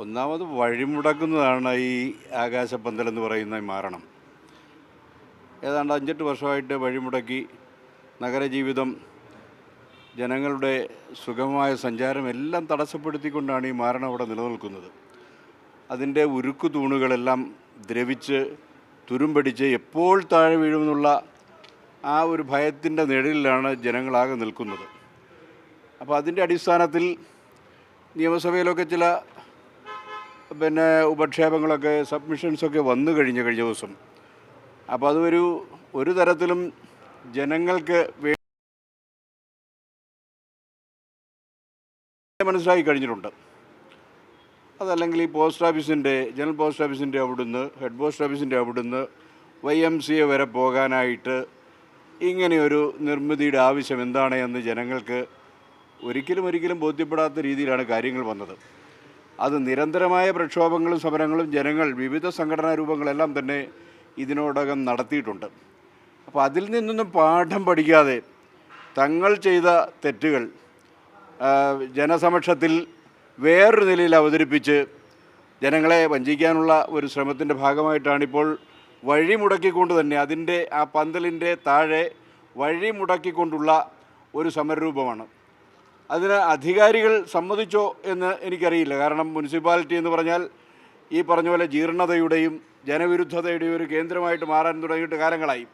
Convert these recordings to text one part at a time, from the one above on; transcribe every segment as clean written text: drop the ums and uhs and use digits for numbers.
ഒന്നാമത് വഴിമുടക്കുന്നതാണ് ഈ ആകാശപ്പന്തലെന്ന് പറയുന്ന മാരണം. ഏതാണ്ട് 5-8 വർഷമായിട്ട് വഴിമുടക്കി നഗരജീവിതം, ജനങ്ങളുടെ സുഗമമായ സഞ്ചാരം എല്ലാം തടസ്സപ്പെടുത്തിക്കൊണ്ടാണ് ഈ മാരണം അവിടെ നിലനിൽക്കുന്നത്. അതിൻ്റെ ഉരുക്കു തൂണുകളെല്ലാം ദ്രവിച്ച് തുരുമ്പടിച്ച് എപ്പോൾ താഴെ വീഴുമെന്നുള്ള ആ ഒരു ഭയത്തിൻ്റെ നിഴലിലാണ് ജനങ്ങളാകെ നിൽക്കുന്നത്. അപ്പോൾ അതിൻ്റെ അടിസ്ഥാനത്തിൽ നിയമസഭയിലൊക്കെ ചില ഉപക്ഷേപങ്ങളൊക്കെ സബ്മിഷൻസൊക്കെ വന്നു കഴിഞ്ഞ ദിവസം. അപ്പോൾ അത് ഒരു തരത്തിലും ജനങ്ങൾക്ക് മനസ്സിലാക്കി കഴിഞ്ഞിട്ടുണ്ട്. അതല്ലെങ്കിൽ ഈ പോസ്റ്റ് ഓഫീസിൻ്റെ, ജനറൽ പോസ്റ്റ് ഓഫീസിൻ്റെ അവിടുന്ന്, ഹെഡ് പോസ്റ്റ് ഓഫീസിൻ്റെ അവിടുന്ന് YMCA വരെ പോകാനായിട്ട് ഇങ്ങനെയൊരു നിർമ്മിതിയുടെ ആവശ്യം എന്താണ് എന്ന് ജനങ്ങൾക്ക് ഒരിക്കലും ബോധ്യപ്പെടാത്ത രീതിയിലാണ് കാര്യങ്ങൾ വന്നത്. അത് നിരന്തരമായ പ്രക്ഷോഭങ്ങളും സമരങ്ങളും ജനങ്ങൾ, വിവിധ സംഘടനാ രൂപങ്ങളെല്ലാം തന്നെ ഇതിനോടകം നടത്തിയിട്ടുണ്ട്. അപ്പോൾ അതിൽ നിന്നൊന്നും പാഠം പഠിക്കാതെ തങ്ങൾ ചെയ്ത തെറ്റുകൾ ജനസമക്ഷത്തിൽ വേറൊരു നിലയിൽ അവതരിപ്പിച്ച് ജനങ്ങളെ വഞ്ചിക്കാനുള്ള ഒരു ശ്രമത്തിൻ്റെ ഭാഗമായിട്ടാണിപ്പോൾ വഴി മുടക്കിക്കൊണ്ട് തന്നെ അതിൻ്റെ ആ പന്തലിൻ്റെ താഴെ വഴി മുടക്കിക്കൊണ്ടുള്ള ഒരു സമരരൂപമാണ്. അതിന് അധികാരികൾ സമ്മതിച്ചോ എന്ന് എനിക്കറിയില്ല. കാരണം മുനിസിപ്പാലിറ്റി എന്ന് പറഞ്ഞാൽ ഈ പറഞ്ഞ പോലെ ജീർണതയുടെയും ജനവിരുദ്ധതയുടെയും ഒരു കേന്ദ്രമായിട്ട് മാറാൻ തുടങ്ങിയിട്ട് കാലങ്ങളായി.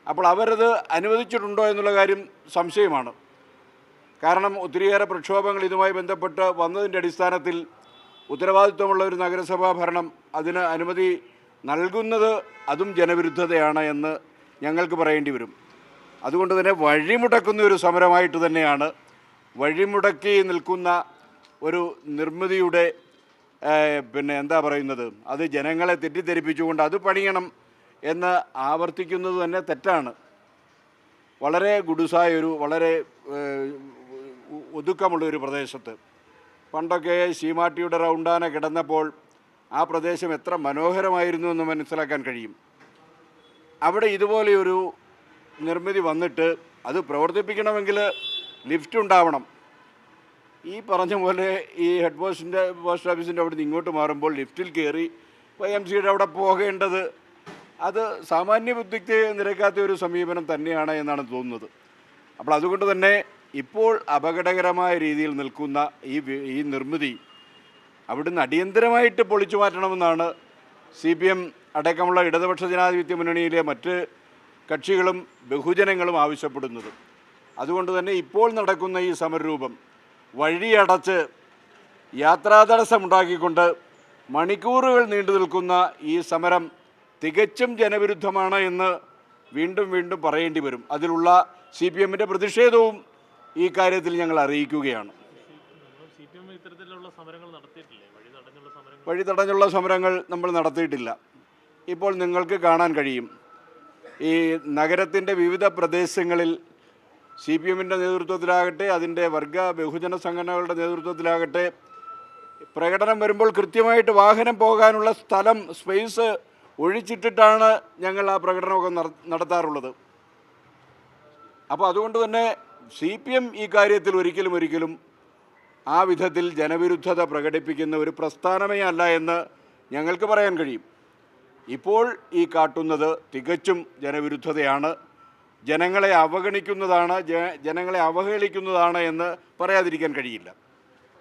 അപ്പോൾ അവരത് അനുവദിച്ചിട്ടുണ്ടോ എന്നുള്ള കാര്യം സംശയമാണ്. കാരണം ഒത്തിരിയേറെ പ്രക്ഷോഭങ്ങൾ ഇതുമായി ബന്ധപ്പെട്ട് വന്നതിൻ്റെ അടിസ്ഥാനത്തിൽ ഉത്തരവാദിത്വമുള്ള ഒരു നഗരസഭാ ഭരണം അതിന് അനുമതി നൽകുന്നത് അതും ജനവിരുദ്ധതയാണ് എന്ന് ഞങ്ങൾക്ക് പറയേണ്ടി വരും. അതുകൊണ്ട് തന്നെ വഴിമുടക്കുന്ന ഒരു സമരമായിട്ട് തന്നെയാണ്, വഴിമുടക്കി നിൽക്കുന്ന ഒരു നിർമ്മിതിയുടെ അത് ജനങ്ങളെ തെറ്റിദ്ധരിപ്പിച്ചുകൊണ്ട് അത് പണിയണം എന്ന് ആവർത്തിക്കുന്നത് തന്നെ തെറ്റാണ്. വളരെ ഗുഡുസായൊരു, വളരെ ഒതുക്കമുള്ളൊരു പ്രദേശത്ത് പണ്ടൊക്കെ ശീമാട്ടിയുടെ റൗണ്ടാന കിടന്നപ്പോൾ ആ പ്രദേശം എത്ര മനോഹരമായിരുന്നു എന്ന് മനസ്സിലാക്കാൻ കഴിയും. അവിടെ ഇതുപോലെയൊരു നിർമ്മിതി വന്നിട്ട് അത് പ്രവർത്തിപ്പിക്കണമെങ്കിൽ ലിഫ്റ്റ് ഉണ്ടാവണം. ഈ പറഞ്ഞ പോലെ ഈ ഹെഡ് പോസ്റ്റ് ഓഫീസിൻ്റെ അവിടെ നിന്ന് ഇങ്ങോട്ട് മാറുമ്പോൾ ലിഫ്റ്റിൽ കയറി YMCAയുടെ അവിടെ പോകേണ്ടത് അത് സാമാന്യ ബുദ്ധിക്ക് നിരക്കാത്ത ഒരു സമീപനം തന്നെയാണ് എന്നാണ് തോന്നുന്നത്. അപ്പോൾ അതുകൊണ്ട് തന്നെ ഇപ്പോൾ അപകടകരമായ രീതിയിൽ നിൽക്കുന്ന ഈ നിർമ്മിതി അവിടുന്ന് അടിയന്തരമായിട്ട് പൊളിച്ചു മാറ്റണമെന്നാണ് CPM അടക്കമുള്ള ഇടതുപക്ഷ ജനാധിപത്യ മുന്നണിയിലെ മറ്റ് കക്ഷികളും ബഹുജനങ്ങളും ആവശ്യപ്പെടുന്നത്. അതുകൊണ്ട് തന്നെ ഇപ്പോൾ നടക്കുന്ന ഈ സമരരൂപം വഴിയടച്ച് യാത്രാതടസ്സമുണ്ടാക്കിക്കൊണ്ട് മണിക്കൂറുകൾ നീണ്ടു നിൽക്കുന്ന ഈ സമരം തികച്ചും ജനവിരുദ്ധമാണ് എന്ന് വീണ്ടും പറയേണ്ടി വരും. അതിലുള്ള CPMൻ്റെ പ്രതിഷേധവും ഈ കാര്യത്തിൽ ഞങ്ങൾ അറിയിക്കുകയാണ്. വഴി തടഞ്ഞുള്ള സമരങ്ങൾ നമ്മൾ നടത്തിയിട്ടില്ല. ഇപ്പോൾ നിങ്ങൾക്ക് കാണാൻ കഴിയും, ഈ നഗരത്തിൻ്റെ വിവിധ പ്രദേശങ്ങളിൽ CPMൻ്റെ നേതൃത്വത്തിലാകട്ടെ, അതിൻ്റെ വർഗ ബഹുജന സംഘടനകളുടെ നേതൃത്വത്തിലാകട്ടെ, പ്രകടനം വരുമ്പോൾ കൃത്യമായിട്ട് വാഹനം പോകാനുള്ള സ്ഥലം, സ്പേസ് ഒഴിച്ചിട്ടിട്ടാണ് ഞങ്ങൾ ആ പ്രകടനമൊക്കെ നടത്താറുള്ളത്. അപ്പോൾ അതുകൊണ്ട് തന്നെ CPM ഈ കാര്യത്തിൽ ഒരിക്കലും ആ വിധത്തിൽ ജനവിരുദ്ധത പ്രകടിപ്പിക്കുന്ന ഒരു പ്രസ്ഥാനമേ അല്ല എന്ന് ഞങ്ങൾക്ക് പറയാൻ കഴിയും. ഇപ്പോൾ ഈ കാട്ടുന്നത് തികച്ചും ജനവിരുദ്ധതയാണ്, ജനങ്ങളെ അവഗണിക്കുന്നതാണ്, ജനങ്ങളെ അവഹേളിക്കുന്നതാണ് എന്ന് പറയാതിരിക്കാൻ കഴിയില്ല.